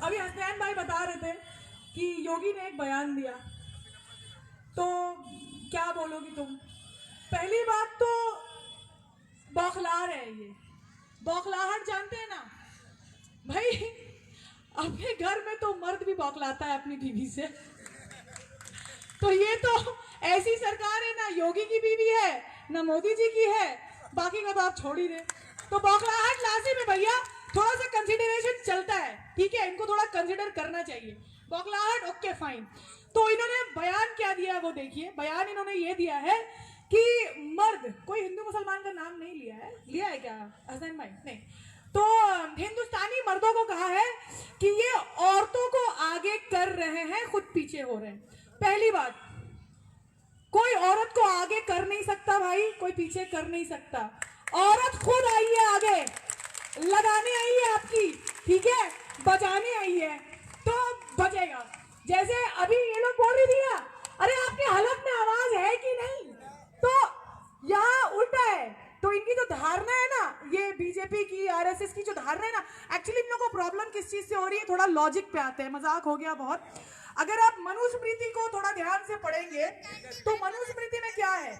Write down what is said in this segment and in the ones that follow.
अभी हसनैन भाई बता रहे थे कि योगी ने एक बयान दिया, तो क्या बोलोगी तुम? पहली बात तो बौखला रहे हैं ये। बौखलाहट जानते हैं ना भाई? अपने घर में तो मर्द भी बौखलाता है अपनी बीवी से। तो ये तो ऐसी सरकार है, ना योगी की बीवी है ना मोदी जी की है, बाकी का तो आप छोड़ ही दे। तो बौखलाहट लाजिम है भैया, थोड़ा सा कंसिडरेशन चलता है, ठीक है, इनको थोड़ा कंसिडर करना चाहिए। बौखलाहट ओके फाइन। तो इन्होंने बयान क्या दिया है वो देखिए। बयान इन्होंने ये दिया है कि मर्द, कोई हिंदू मुसलमान का नाम नहीं लिया है, लिया है क्या हसन भाई? नहीं। तो हिंदुस्तानी मर्दों को कहा है कि ये औरतों को आगे कर रहे हैं, खुद पीछे हो रहे हैं। पहली बात, कोई औरत को आगे कर नहीं सकता भाई, कोई पीछे कर नहीं सकता। औरत खुद आई है आगे, लगाने आई है आपकी, ठीक है, बजाने आई है तो बजेगा। जैसे अभी ये लोग बोल रही थी ना, अरे आपके हलक में आवाज है कि नहीं, तो यहाँ उल्टा है। तो इनकी जो धारणा है ना, ये बीजेपी की आरएसएस की जो धारणा है ना, एक्चुअली इन लोगों को प्रॉब्लम किस चीज से हो रही है? थोड़ा लॉजिक पे आते हैं, मजाक हो गया बहुत। अगर आप मनुस्मृति को थोड़ा ध्यान से पढ़ेंगे तो मनुस्मृति में क्या है?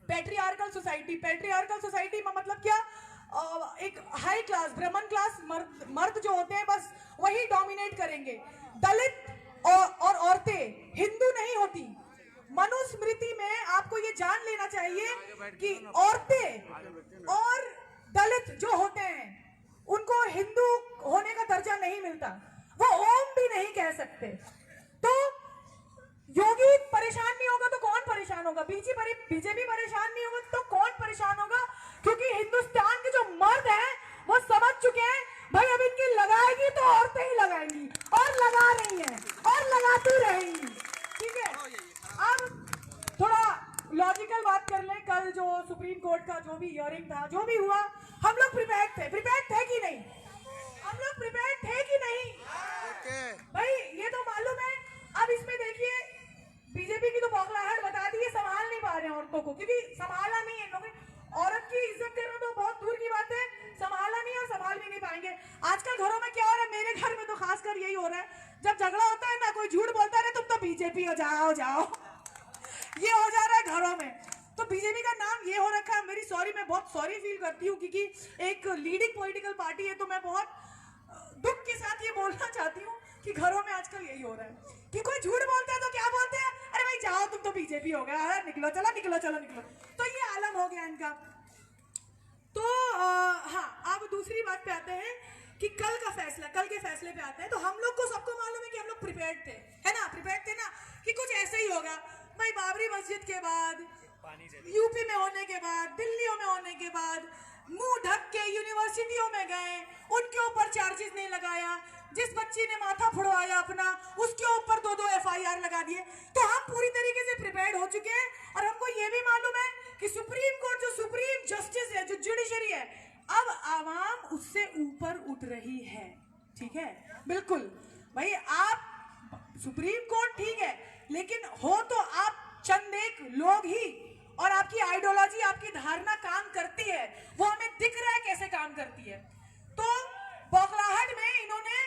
Patriarchal society. पैट्रियार्कल सोसाइटी में मतलब क्या? एक हाई क्लास, ब्राह्मण क्लास मर्द जो होते हैं बस वही डोमिनेट करेंगे। दलित और औरतें हिंदू नहीं होती। मनुस्मृति में आपको ये जान लेना चाहिए कि औरतें और दलित जो होते हैं उनको हिंदू होने का दर्जा नहीं मिलता, वो ओम भी नहीं कह सकते। तो योगी परेशान नहीं होगा तो कौन परेशान होगा? बीजेपी परेशान नहीं होगा तो कौन परेशान होगा? क्योंकि हिंदुस्तान के जो मर्द हैं वो समझ चुके हैं भाई, अब इनकी लगाएगी तो औरतें ही लगाएंगी, और लगा रही हैं और लगाती रहेंगी, ठीक है। अब थोड़ा लॉजिकल बात कर ले। कल जो सुप्रीम कोर्ट का जो भी हियरिंग था, जो भी हुआ, हम लोग प्रिपेयर्ड थे कि नहीं? हम लोग प्रिपेयर्ड थे कि नहीं? भाई ये तो मालूम है। अब इसमें देखिए, बीजेपी की तो बौखलाहट बता दी है, संभाल नहीं पा रहे हैं औरतों को, क्योंकि संभाला नहीं है इन लोगों ने। औरत की इज्जत करना तो बहुत दूर की बात है, संभाला नहीं और संभाल भी नहीं पाएंगे। आजकल घरों में क्या हो रहा है, मेरे घर में तो खासकर यही हो रहा है, जब झगड़ा होता है ना, कोई झूठ बोलता है, तुम तो बीजेपी हो, जाओ जाओ, ये हो जा रहा है घरों में। तो बीजेपी का नाम ये हो रखा है। मेरी सॉरी, मैं बहुत सॉरी फील करती हूँ, क्योंकि एक लीडिंग पॉलिटिकल पार्टी है, तो मैं बहुत दुख के साथ ये बोलना चाहती हूँ कि घरों में आजकल यही हो रहा है कि कोई झूठ बोलते हैं तो क्या बोलते हैं, अरे भाई जाओ, तुम तो बीजेपी हो गया, अरे निकलो, चलो निकलो, चलो निकलो। तो ये आलम हो गया इनका। तो हाँ, अब दूसरी बात पे आते हैं कि कल का फैसला, कल के फैसले पे आते हैं। तो हम लोग को, सबको मालूम है कि हम लोग प्रिपेयर्ड थे, है ना? प्रिपेयर्ड थे ना कि कुछ ऐसे ही होगा भाई। बाबरी मस्जिद के बाद, यूपी में होने के बाद, दिल्लियों में होने के बाद, मुंह ढक के यूनिवर्सिटियों में गए, उनके ऊपर चार्जेस नहीं लगाया। जिस बच्ची ने माथा फुड़वाया अपना, उसके ऊपर 2-2 FIR लगा दिए। तो हम पूरी तरीके से प्रिपेयर्ड हो चुके हैं। और हमको ये भी मालूम है कि सुप्रीम कोर्ट, जो सुप्रीम जस्टिस है, जो जुडिशरी है, अब आवाम उससे ऊपर उठ रही है, ठीक है? बिल्कुल भाई, आप सुप्रीम कोर्ट ठीक है, लेकिन हो तो आप चंद एक लोग ही, और आपकी आइडियोलॉजी, आपकी धारणा काम करती है, वो हमें दिख रहा है कैसे काम करती है। तो बौखलाहट में इन्होंने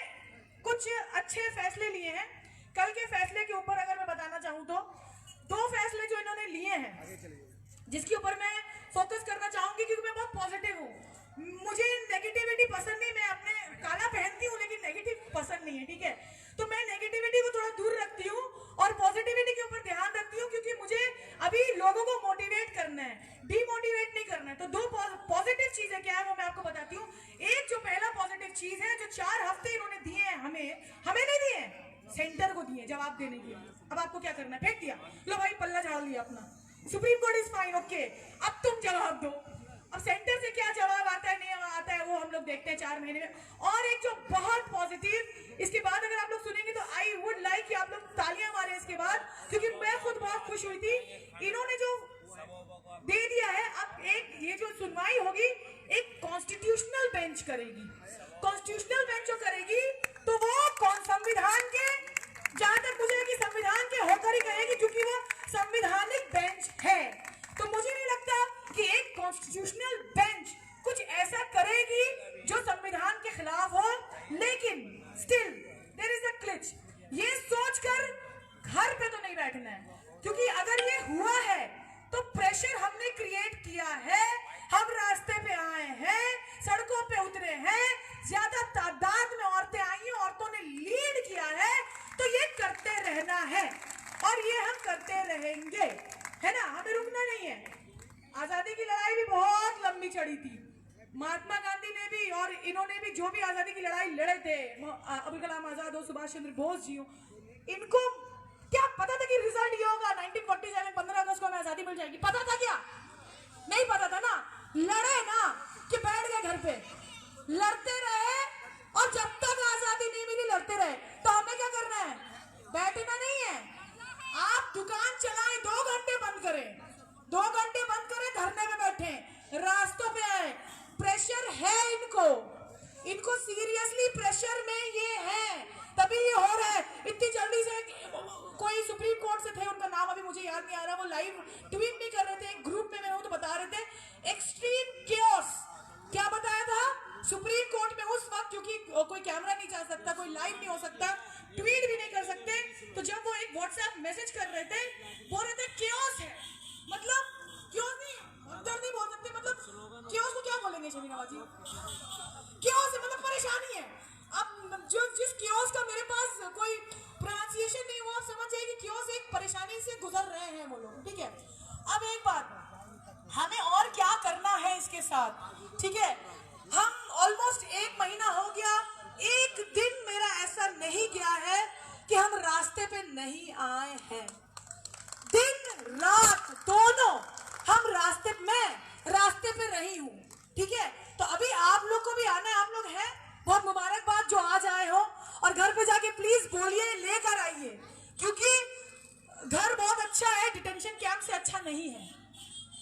कुछ अच्छे फैसले लिए हैं। कल के फैसले के ऊपर अगर मैं बताना चाहूं तो 2 फैसले जो इन्होंने लिए हैं, जिसके ऊपर मैं फोकस करना चाहूंगी, क्योंकि मैं बहुत पॉजिटिव हूँ। मुझे नेगेटिविटी पसंद नहीं, मैं अपने काला पहनती हूँ लेकिन नेगेटिव पसंद नहीं है, ठीक है? तो मैं नेगेटिविटी को थोड़ा दूर रखती हूँ और पॉजिटिविटी के ऊपर ध्यान रखती हूँ, क्योंकि मुझे अभी लोगों को मोटिवेट करना है, डिमोटिवेट नहीं करना है। तो 2 पॉजिटिव चीजें क्या है वो मैं आपको बताती हूँ। एक जो पहला पॉजिटिव चीज है, जो 4 हफ्ते इन्होंने दिए हैं, हमें नहीं दिए, सेंटर को दिए जवाब देने के लिए। अब आपको क्या करना है? फेंक दिया, लो भाई पल्ला झाड़ लिया अपना, supreme court is fine, okay, अब तुम जवाब दो। अब सेंटर से क्या जवाब आता है, नहीं आता है, वो हम लोग देखते हैं 4 महीने में। और एक जो बहुत पॉजिटिव, इसके बाद अगर आप लोग सुनेंगे तो आई वुड लाइक कि आप लोग तालियां मारें इसके बाद, क्योंकि मैं खुद बहुत खुश हुई थी। इन्होंने जो दे दिया है, अब एक ये जो सुनवाई होगी, एक कॉन्स्टिट्यूशनल बेंच करेगी। कॉन्स्टिट्यूशनल बेंच जो करेगी तो वो संविधान के, जहां तक मुझे कि संविधान के होकर ही कहेगी, क्योंकि वो संविधानिक बेंच है। तो मुझे नहीं लगता कि एक कॉन्स्टिट्यूशनल बेंच कुछ ऐसा करेगी जो संविधान के खिलाफ हो, लेकिन still there is a cliche. ये सोचकर घर पे तो नहीं बैठना है, क्योंकि अगर ये हुआ है तो प्रेशर हमने क्रिएट किया है, हम रास्ते पे आए हैं, सड़कों पे उतरे हैं, ज्यादा तादाद में औरतें आई हैं, औरतों ने लीड किया है, तो ये करते रहना है और ये हम करते रहेंगे, है ना, हमें रुकना नहीं है। आजादी की लड़ाई भी बहुत लंबी चढ़ी थी, महात्मा गांधी ने भी और इन्होंने भी, जो भी आजादी की लड़ाई लड़े थे, अब्दुल कलाम आजाद हो, सुभाष चंद्र बोस जी हो, इनको क्या पता था कि रिजल्ट ये होगा 1947 15 अगस्त को हमें आजादी मिल जाएगी? पता था क्या? नहीं पता था ना। लड़े ना कि बैठ गए घर पे, लड़ते रहे और जब तक आजादी नहीं मिली लड़ते रहे। तो हमें क्या करना है? बैठना नहीं है। आप दुकान चलाएं, 2 घंटे बंद करें, 2 घंटे बंद करें, धरने में बैठे, रास्तों पे आए। प्रेशर है इनको सीरियसली प्रेशर में ये है, तभी ये हो रहा है। इतनी जल्दी से कोई सुप्रीम कोर्ट से थे, उनका नाम अभी मुझे याद नहीं आ रहा, वो लाइव ट्वीट भी कर रहे थे, ग्रुप में मैं हूं तो बता रहे थे एक्सट्रीम केओस। क्या बताया था? सुप्रीम कोर्ट में उस वक्त, क्योंकि कोई कैमरा नहीं जा सकता, कोई लाइव नहीं हो सकता, ट्वीट भी नहीं कर सकते, तो जब वो एक व्हाट्सएप मैसेज कर रहे थे, बोल रहे थे केओस है, मतलब क्यों नहीं, अंदर नहीं बोल सकते, मतलब केओस को क्या बोलेंगे शमीना बाजी? केओस है मतलब परेशानी है। अब जो जिस केओस का मेरे पास कोई प्रोनाउंसिएशन नहीं हुआ, आप समझ जाइए कि केओस एक परेशानी से गुजर रहे हैं वो लोग, ठीक है। अब एक बात, हमें और क्या करना है इसके साथ, ठीक है। हम ऑलमोस्ट 1 महीना हो गया, एक दिन मेरा ऐसा नहीं गया है कि हम रास्ते पे नहीं आए हैं। दिन रात दोनों हम रास्ते पे रही हूँ, ठीक है। तो अभी आप लोग को भी आना है, आप लोग हैं, बहुत मुबारकबाद जो आज आए हो, और घर पे जाके प्लीज बोलिए, लेकर आइए, क्योंकि घर बहुत अच्छा है, डिटेंशन कैंप से अच्छा नहीं है,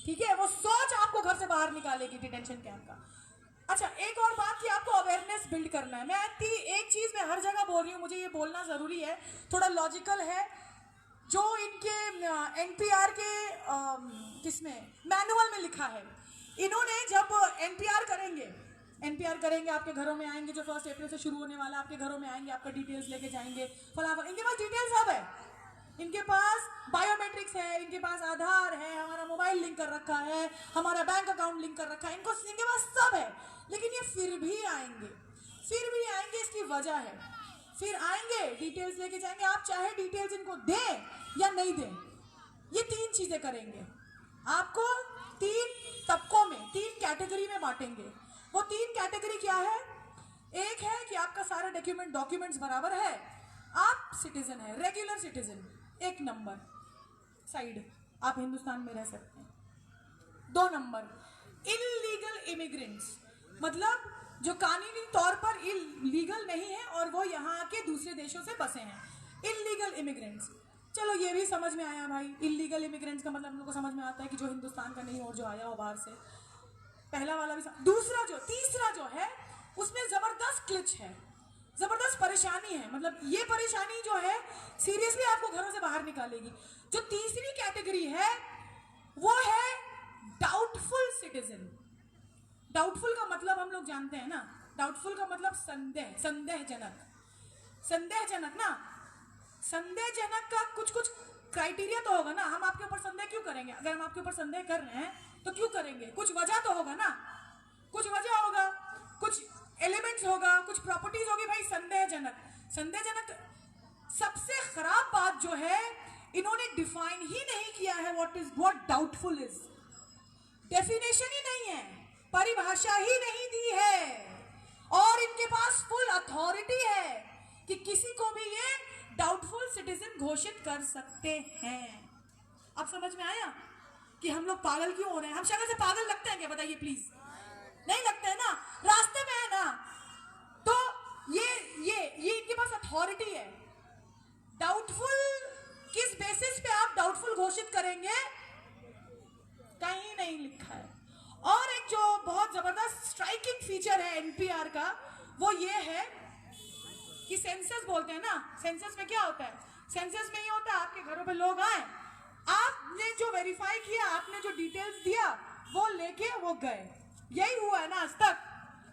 ठीक है। वो सोच आपको घर से बाहर निकालेगी डिटेंशन कैंप का। अच्छा, एक और बात कि आपको अवेयरनेस बिल्ड करना है। मैं एक चीज मैं हर जगह बोल रही हूँ, मुझे ये बोलना जरूरी है, थोड़ा लॉजिकल है, जो इनके एनपीआर के किसमें मैनुअल में लिखा है। इन्होंने जब एनपीआर करेंगे, आपके घरों में आएंगे, जो 1 अप्रैल से शुरू होने वाला, आपके घरों में आएंगे, आपका डिटेल्स लेके जाएंगे, फलाफल, इनके पास डिटेल्स सब है, इनके पास बायोमेट्रिक्स है, इनके पास आधार है, हमारा मोबाइल लिंक कर रखा है, हमारा बैंक अकाउंट लिंक कर रखा है, इनके पास सब है, लेकिन ये फिर भी आएंगे। इसकी वजह है, फिर आएंगे, डिटेल्स लेके जाएंगे, आप चाहे डिटेल्स इनको दें या नहीं दें, ये 3 चीजें करेंगे। आपको 3 तबकों में, 3 कैटेगरी में बांटेंगे। वो 3 कैटेगरी क्या है? एक है कि आपका सारा डॉक्यूमेंट्स बराबर है, आप सिटीजन है, रेगुलर सिटीजन, 1 नंबर साइड, आप हिंदुस्तान में रह सकते हैं। 2 नंबर इलीगल इमिग्रेंट्स, मतलब जो कानूनी तौर पर इलीगल नहीं है और वो यहाँ के दूसरे देशों से बसे हैं, इलीगल इमिग्रेंट्स। चलो ये भी समझ में आया भाई, इलीगल इमिग्रेंट्स का मतलब हम लोग को समझ में आता है कि जो हिंदुस्तान का नहीं और जो आया हो बाहर से, पहला वाला भी तीसरा जो है उसमें जबरदस्त क्लिच है, जबरदस्त परेशानी है, मतलब ये परेशानी जो है सीरियसली आपको घरों से बाहर निकालेगी। जो तीसरी कैटेगरी है वो है डाउटफुल सिटीजन। डाउटफुल का मतलब हम लोग जानते हैं ना, डाउटफुल का मतलब संदेहजनक ना। संदेहजनक का कुछ क्राइटेरिया तो होगा ना, हम आपके ऊपर संदेह क्यों करेंगे? अगर हम आपके ऊपर संदेह कर रहे हैं तो क्यों करेंगे? कुछ वजह तो होगा ना, कुछ वजह होगा, कुछ एलिमेंट्स होगा, कुछ प्रॉपर्टीज होगी भाई। संदेहजनक सबसे खराब बात जो है, इन्होंने डिफाइन ही नहीं किया है व्हाट डाउटफुल इज। डेफिनेशन ही नहीं है, परिभाषा ही नहीं दी है, और इनके पास फुल अथॉरिटी है कि किसी को भी ये डाउटफुल सिटीजन घोषित कर सकते हैं। अब समझ में आया कि हम लोग पागल क्यों हो रहे हैं? हम शक्ल से पागल लगते हैं क्या? बताइए प्लीज, नहीं लगते हैं ना, रास्ते में है ना। तो ये इनके पास अथॉरिटी है। डाउटफुल किस बेसिस पे आप डाउटफुल घोषित करेंगे? कहीं नहीं लिखा है। और एक जो बहुत जबरदस्त स्ट्राइकिंग फीचर है एनपीआर का, वो ये है कि सेंसस बोलते हैं ना, सेंसस में क्या होता है? सेंसस में ये होता है आपके घरों पे लोग आए, आपने जो वेरीफाई किया, आपने जो डिटेल्स दिया, वो लेके वो गए। यही हुआ है ना आज तक।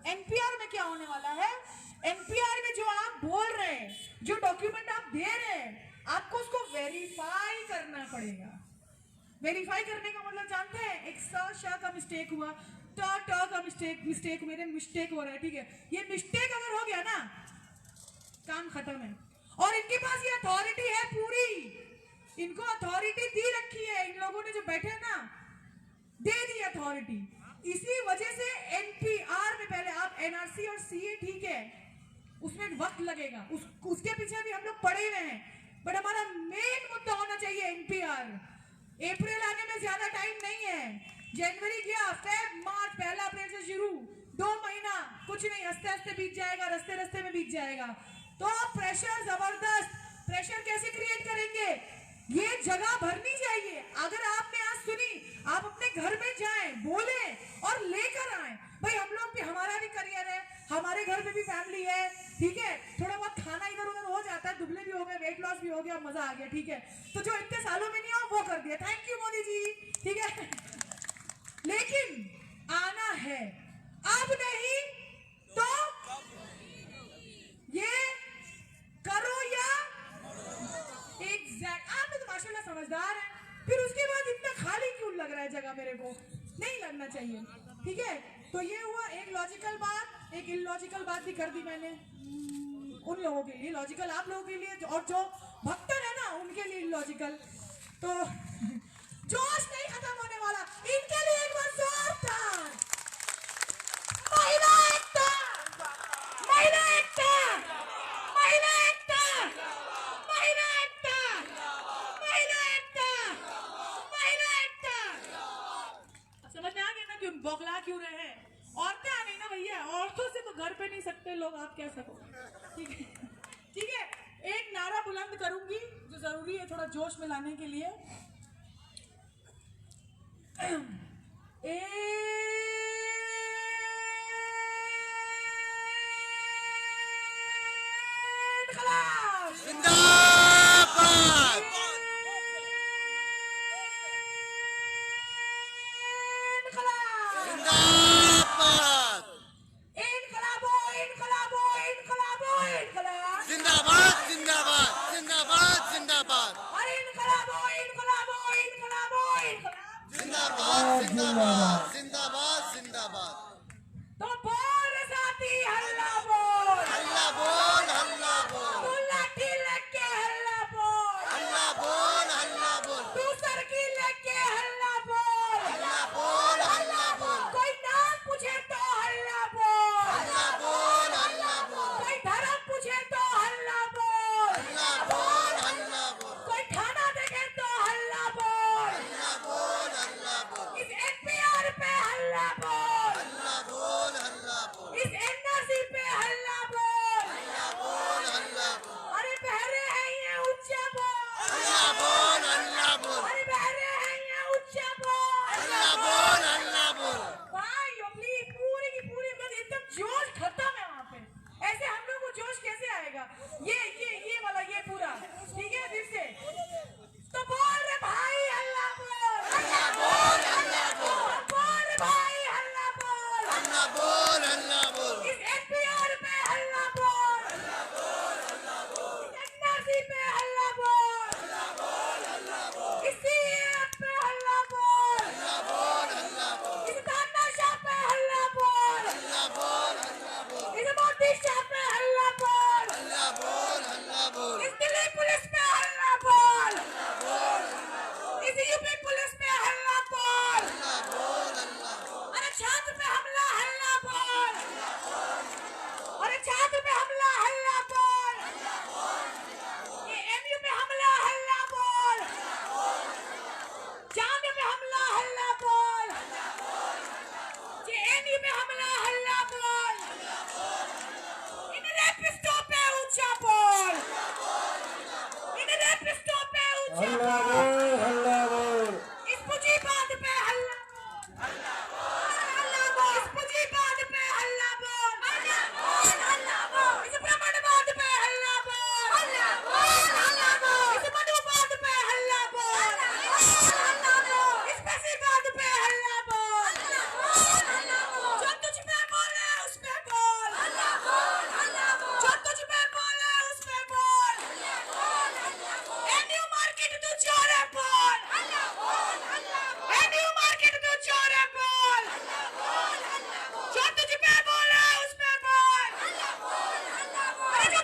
एनपीआर में क्या होने वाला है? एनपीआर में जो आप बोल दे रहे हैं, आपको उसको वेरीफाई करना पड़ेगा। वेरीफाई करने का मतलब जानते हैं, एक श का मिस्टेक हुआ, ट का मिस्टेक मेरे मिस्टेक हो रहा है, ठीक है, ये मिस्टेक अगर हो गया ना, काम खत्म है। और इनके पास ये अथॉरिटी है पूरी, इनको अथॉरिटी दी रखी है, इन लोगों ने जो बैठे ना दे दी अथॉरिटी। इसी वजह से एनपीआर में, पहले आप एनआरसी और सीए ठीक है, उसमें वक्त लगेगा, उसके पीछे भी हम लोग पड़े हुए हैं, बट हमारा मेन मुद्दा होना चाहिए एनपीआर। अप्रैल आने में ज्यादा टाइम नहीं है, जनवरी गया, फेब मार्च, 1 अप्रैल से शुरू, 2 महीना कुछ नहीं, हंसते हंसते बीत जाएगा, रस्ते रस्ते में बीत जाएगा। तो प्रेशर जबरदस्त, प्रेशर कैसे क्रिएट करेंगे, ये जगह भरनी चाहिए। अगर आपने आज सुनी, आप अपने घर में जाएं, बोले और लेकर आए, भाई हम लोग भी, हमारा भी करियर है, हमारे घर में भी फैमिली है, ठीक है, थोड़ा बहुत खाना इधर उधर हो जाता है, दुबले भी हो गए, वेट लॉस भी हो गया, मजा आ गया, ठीक है, तो जो इतने सालों में नहीं हो वो कर दिया, थैंक यू मोदी जी, ठीक है। लेकिन आना है, अब नहीं तो ये करो या एग्जैक्ट। आप तो माशाल्लाह समझदार है, फिर उसके बाद इतना खाली क्यों लग रहा है जगह, मेरे को नहीं लगना चाहिए, ठीक है। तो ये हुआ एक लॉजिकल बात, एक इलॉजिकल बात भी कर दी मैंने उन लोगों के लिए, लॉजिकल आप लोगों के लिए, और जो भक्तन है ना उनके लिए इलॉजिकल। तो जोश नहीं खत्म होने वाला, इनके लिए एक बार जोरदार महिला एकता, महिला एकता, महिला एकता, महिला एकता, महिला एकता, महिला एकता। समझ में आ गया ना क्यों बौखला क्यों रहे हैं? औरतें आ गई ना भैया, औरतों से तो घर पे नहीं सकते लोग, आप क्या सको, ठीक है, ठीक है। एक नारा बुलंद करूंगी जो जरूरी है थोड़ा जोश में लाने के लिए। जिंदाबाद जिंदाबाद। तो बोल साथी हल्ला बोल, हल्ला बोल, हल्ला बोल, तू लाठी लेके हल्ला बोल, हल्ला बोल, हल्ला बोल, तू सरकी लेके हल्ला बोल, हल्ला बोल, हल्ला बोल, कोई नाम पूछे तो हल्ला बोल, हल्ला बोल, हल्ला बोल, कोई धर्म पूछे तो हल्ला बोल, हल्ला बोल, हल्ला बोल, कोई खाना देखे तो हल्ला बोल, हल्ला बोल, हल्ला बोल, इस एनपीआर पे हल्ला बोल, हल्ला बोल, हल्ला बोल, इस एनआरसी पे हल्ला बोल, हल्ला बोल, हल्ला बोल, अरे बहरे हैं ये ऊंचा बोल, हल्ला बोल, हल्ला बोल, अरे बहरे हैं ये ऊंचा बोल, हल्ला बोल, हल्ला बोल। भाई अपनी पूरी की पूरी एकदम जोश खत्म है वहाँ पे। ऐसे हम लोग को जोश कैसे आएगा? ये वाला ये पूरा ठीक है फिर से तो बोल रे भाई हल्ला बोल, हल्ला बोल, हल्ला बोल, बोल रे भाई हल्ला बोल, हल्ला बोल, हल्ला बोल, इस एनपीआर पे हल्ला बोल, इस एनआरसी पे हल्ला बोल, इस सीएए पे हल्ला बोल, हल्ला बोल, हल्ला बोल, इस तानाशाह पे हल्ला बोल, हल्ला बोल, हल्ला बोल, इस मोदी शाह पे हल्ला बोल, हल्ला बोल, हल्ला बोल, इस दिल्ली पुलिस पे हल्ला बोल, इस यूपी पुलिस पे हल्ला बोल, हल्ला बोल, हल्ला बोल, अरे छात्र पे हमला हल्ला बोल, अरे छात्र पे हमला हल्ला बोल, ये एमयू पे हमला हल्ला बोल, जामिया पे हमला हल्ला बोल, जेएनयू पे हमला हल्ला बोल, इन रेपिस्टों पे ऊंचा बोल,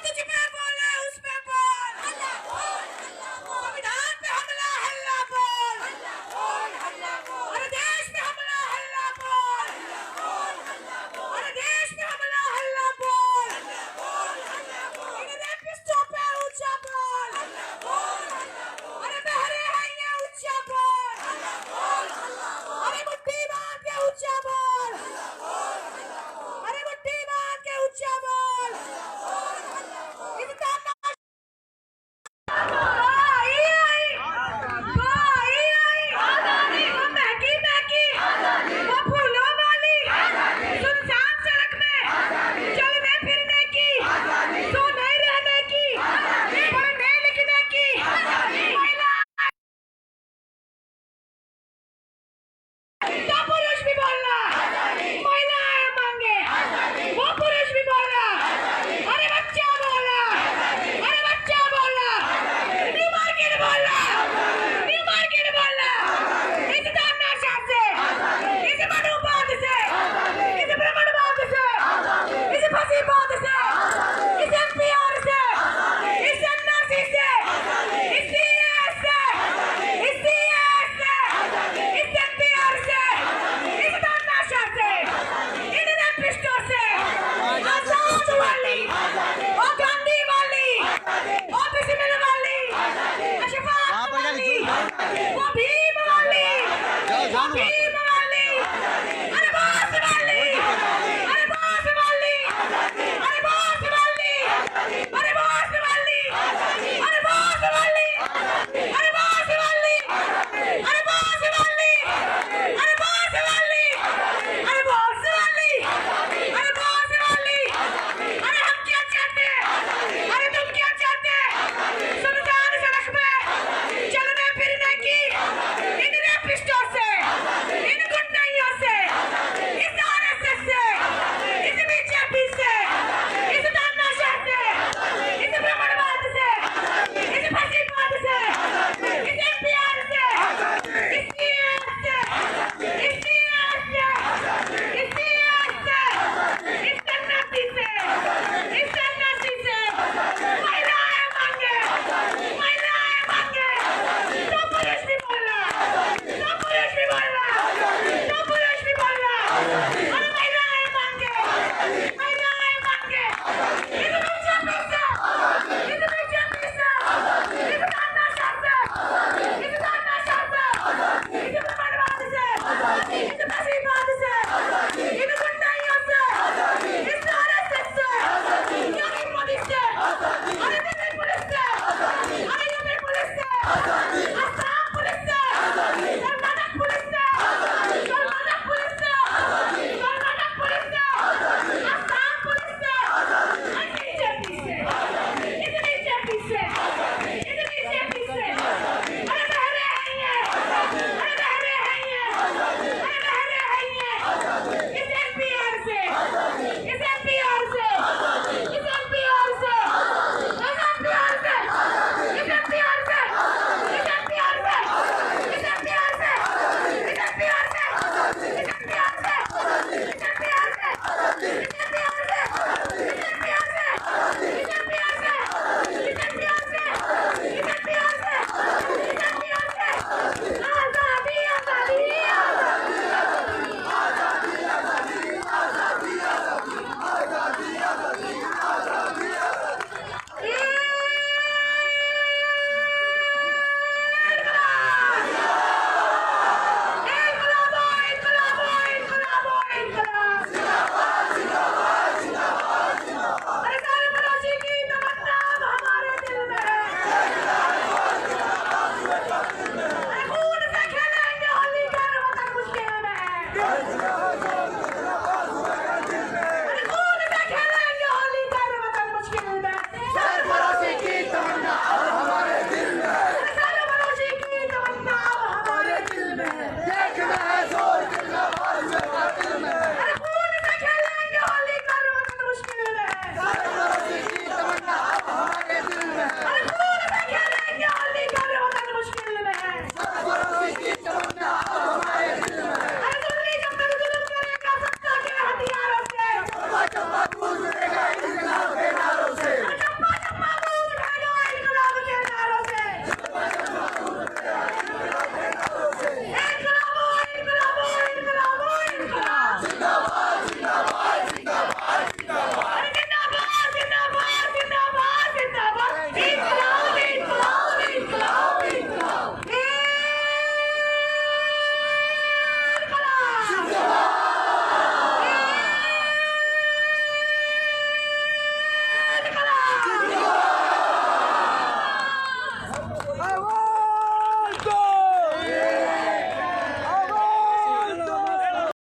तुझ पे बोले उस पे बोल, संविधान पे हमला हल्ला बोल, अरे देश पे हमला हल्ला बोल, अरे देश पे हमला हल्ला बोल, इन रेपिस्टों पे ऊंचा बोल, अरे बहरे हैं ये ऊंचा बोल, अरे मुट्ठी बांध के ऊंचा बोल, अरे मुट्ठी बांध के ऊंचा बोल, इनका पुरुष भी बोलना, महिलाएं मांगे, वो पुरुष भी बोला, अरे बच्चा बोला, अरे बच्चा बोला, न्यू मार्केट बोला, न्यू मार्केट बोला, इस दामनाशा से, इस मनुबाद से, इस ब्राह्मणवाद से, इस फसीबाद से, इस एनपीआर से, इस एनआरसी से, इस सीएस से, इस सीएस से, इस एनपीआर से, इस दामनाशा से, इन रेपिस्टों से, आजाद वाली, और गांधी वाली, और बिस्मिल वाली, अशफाक वाली, वो भीम वाली, वो भीम वाली, अरे बास वाली, अरे बास वाली, अरे बास वाली, अरे बास वाली, अरे बास वाली, अरे बास वाली, अरे बास वाली, अरे बास वाली, अरे बास वाली, अरे बास वाली, अरे हम क्या चाहते हैं, अरे तुम क्या चाहते हैं, सुनसान सड़क पे चलने फिरने की, इन रेपिस्टों से, इन गुंडाइयों से, इस आरएसएस से, इस बीजेपी से, इस तानाशाह से, इस ब्राह्मणवाद से, इस फसीबाद से, इस एनपीआर से, इस सीएस से, इस सीएस से, इस सीएस से, इस सन्नासी से, इस सन्नासी से,